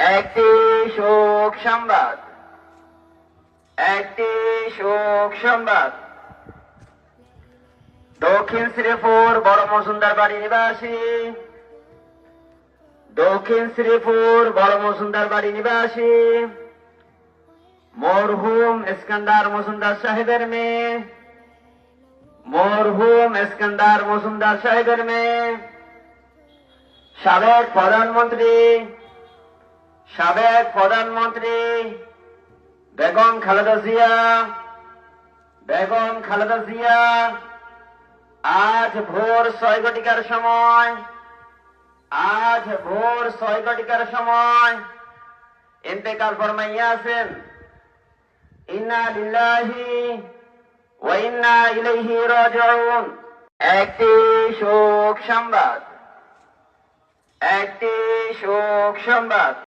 একটি শোক সংবাদ, একটি শোক সংবাদ। দক্ষিণ শ্রীপুর বড় মজুমদার বাড়ি নিবাসী, দক্ষিণ শ্রীপুর বড় মজুমদার বাড়ি নিবাসী মরহুম ইস্কান্দার মজুমদার সাহেবের মেয়ে, মরহুম ইস্কান্দার মজুমদার সাহেবের মেয়ে, সাবেক প্রধানমন্ত্রী বেগম খালেদা জিয়া, বেগম খালেদা জিয়া আজ ভোর 6 ঘটিকার সময় ইন্তেকাল ফরমাইয়াছেন। ইন্না লিল্লাহি ওয়া ইন্না ইলাইহি রাজিউন। একটি শোক সংবাদ, একটি শোক সংবাদ।